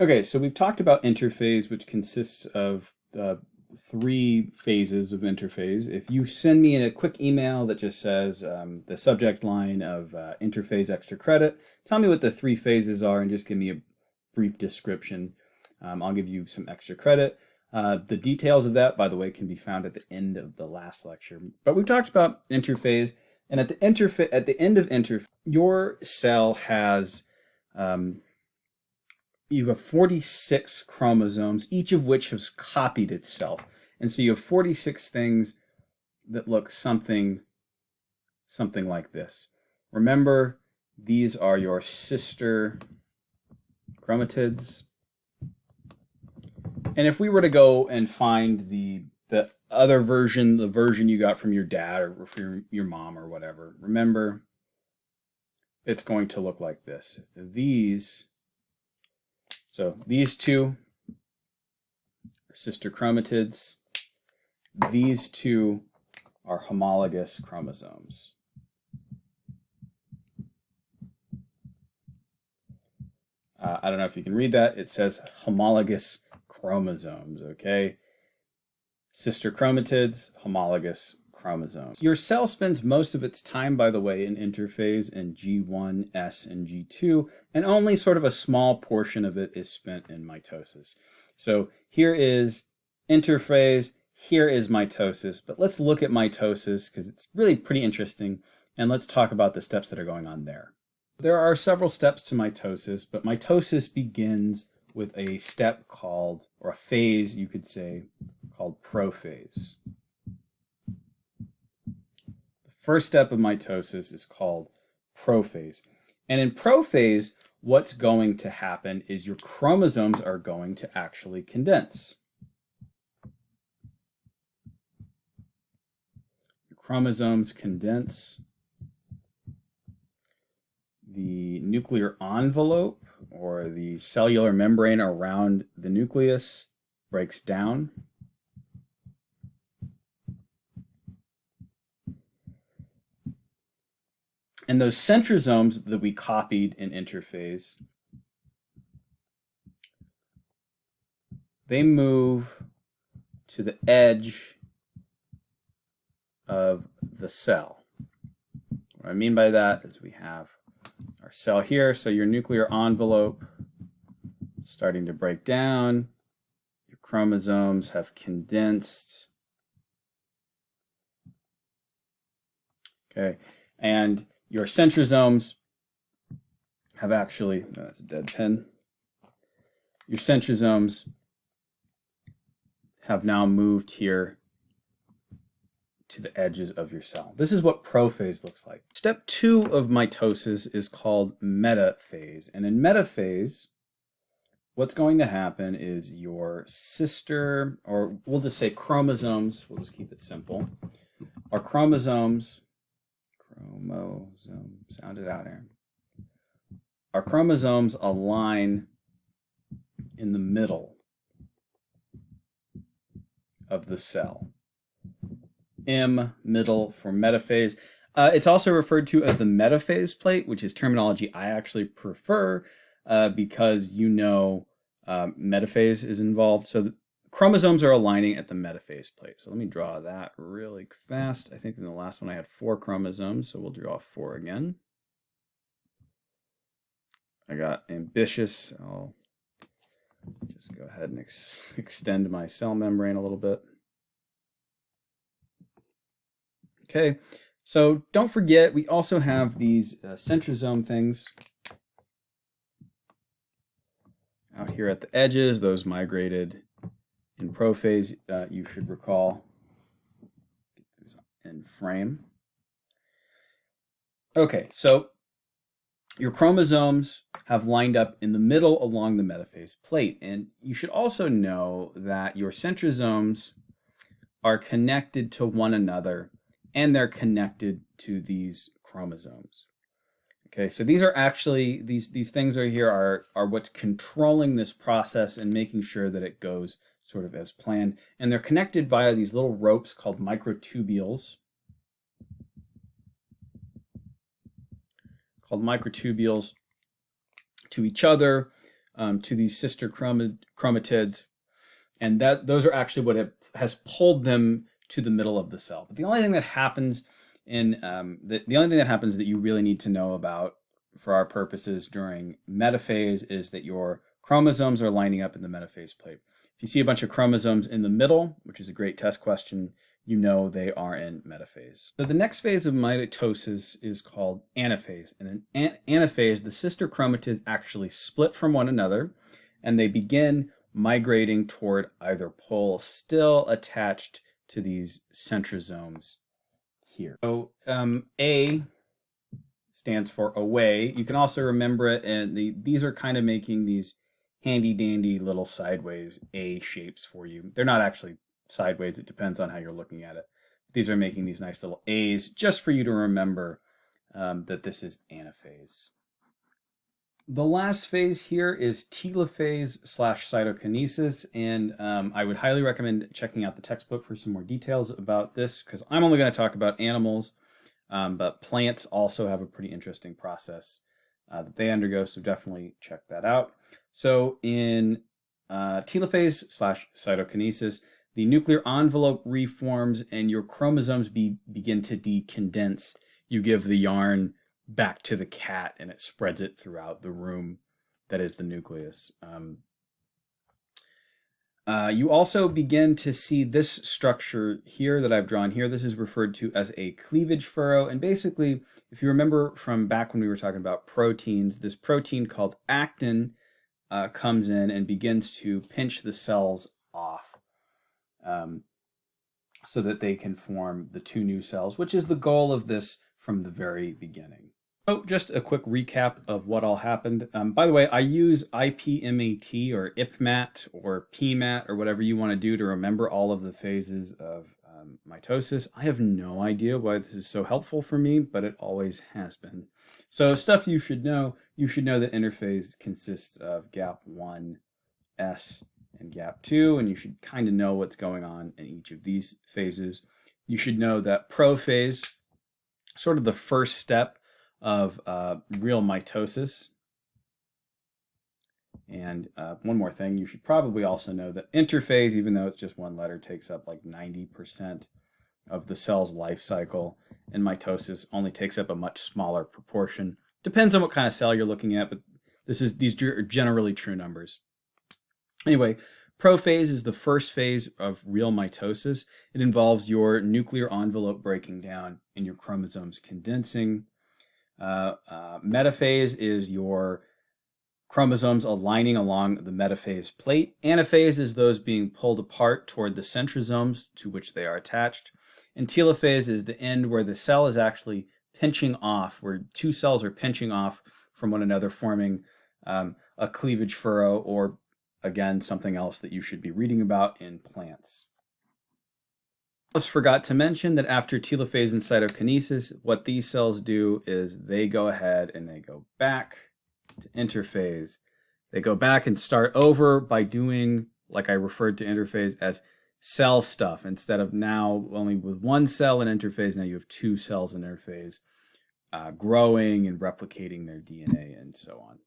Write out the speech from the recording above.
Okay, so we've talked about interphase, which consists of three phases of interphase. If you send me a quick email that just says the subject line of interphase extra credit, tell me what the three phases are and just give me a brief description. I'll give you some extra credit. The details of that, by the way, can be found at the end of the last lecture. But we've talked about interphase, and at the end of interphase, your cell has you have 46 chromosomes, each of which has copied itself. And so you have 46 things that look something like this. Remember, these are your sister chromatids. And if we were to go and find the other version, the version you got from your dad or from your mom or whatever, remember, it's going to look like this. So these two are sister chromatids. These two are homologous chromosomes. I don't know if you can read that. It says homologous chromosomes, okay? Sister chromatids, homologous chromosomes. Your cell spends most of its time, by the way, in interphase in G1, S, and G2, and only sort of a small portion of it is spent in mitosis. So here is interphase, here is mitosis, but let's look at mitosis because it's really pretty interesting, and let's talk about the steps that are going on there. There are several steps to mitosis, but mitosis begins with a step called, or a phase, you could say, called prophase. First step of mitosis is called prophase. And in prophase, what's going to happen is your chromosomes are going to actually condense. Your chromosomes condense. The nuclear envelope, or the cellular membrane around the nucleus, breaks down. And those centrosomes that we copied in interphase, they move to the edge of the cell. What I mean by that is we have our cell here, so your nuclear envelope starting to break down, your chromosomes have condensed. Okay, and your centrosomes have actually, no, that's a dead pen. Your centrosomes have now moved here to the edges of your cell. This is what prophase looks like. Step 2 of mitosis is called metaphase. And in metaphase, what's going to happen is your sister, or we'll just say chromosomes, we'll just keep it simple. Our chromosomes, sound it out, Aaron. Our chromosomes align in the middle of the cell. M, middle, for metaphase. It's also referred to as the metaphase plate, which is terminology I actually prefer because metaphase is involved. So the chromosomes are aligning at the metaphase plate. So let me draw that really fast. I think in the last one I had 4 chromosomes, so we'll draw 4 again. I got ambitious. I'll just go ahead and extend my cell membrane a little bit. Okay, so don't forget, we also have these centrosome things out here at the edges. Those migrated in prophase, you should recall. Get those in frame. Okay, so your chromosomes have lined up in the middle along the metaphase plate, and you should also know that your centrosomes are connected to one another, and they're connected to these chromosomes. Okay, so these are actually, these things are here are what's controlling this process and making sure that it goes sort of as planned. And they're connected via these little ropes called microtubules. To each other to these sister chromatids, and those are actually what has pulled them to the middle of the cell. But the only thing that happens the only thing that happens that you really need to know about for our purposes during metaphase is that your chromosomes are lining up in the metaphase plate. If you see a bunch of chromosomes in the middle, which is a great test question, you know they are in metaphase. So the next phase of mitosis is called anaphase. And in anaphase, the sister chromatids actually split from one another, and they begin migrating toward either pole, still attached to these centrosomes here. So A stands for away. You can also remember it, and these are kind of making these handy dandy little sideways A shapes for you. They're not actually sideways, it depends on how you're looking at it. These are making these nice little A's just for you to remember that this is anaphase. The last phase here is telophase / cytokinesis, and I would highly recommend checking out the textbook for some more details about this, because I'm only going to talk about animals, but plants also have a pretty interesting process that they undergo, so definitely check that out. So in telophase / cytokinesis, the nuclear envelope reforms and your chromosomes begin to decondense. You give the yarn back to the cat and it spreads it throughout the room that is the nucleus. You also begin to see this structure here that I've drawn here. This is referred to as a cleavage furrow. And basically, if you remember from back when we were talking about proteins, this protein called actin comes in and begins to pinch the cells off so that they can form the two new cells, which is the goal of this from the very beginning. So just a quick recap of what all happened. By the way, I use IPMAT or IPMAT or PMAT or whatever you want to do to remember all of the phases of mitosis. I have no idea why this is so helpful for me, but it always has been. So stuff you should know that interphase consists of gap 1, S, and gap 2, and you should kind of know what's going on in each of these phases. You should know that prophase, sort of the first step of real mitosis. And one more thing, you should probably also know that interphase, even though it's just one letter, takes up like 90% of the cell's life cycle, and mitosis only takes up a much smaller proportion. Depends on what kind of cell you're looking at, but these are generally true numbers. Anyway, prophase is the first phase of real mitosis. It involves your nuclear envelope breaking down and your chromosomes condensing. Metaphase is your chromosomes aligning along the metaphase plate. Anaphase is those being pulled apart toward the centrosomes to which they are attached. And telophase is the end where the cell is actually pinching off, where two cells are pinching off from one another, forming a cleavage furrow, or again, something else that you should be reading about in plants. I almost forgot to mention that after telophase and cytokinesis, what these cells do is they go ahead and they go back to interphase. They go back and start over by doing, like I referred to interphase as cell stuff. Instead of now only with one cell in interphase, now you have two cells in interphase, growing and replicating their DNA and so on.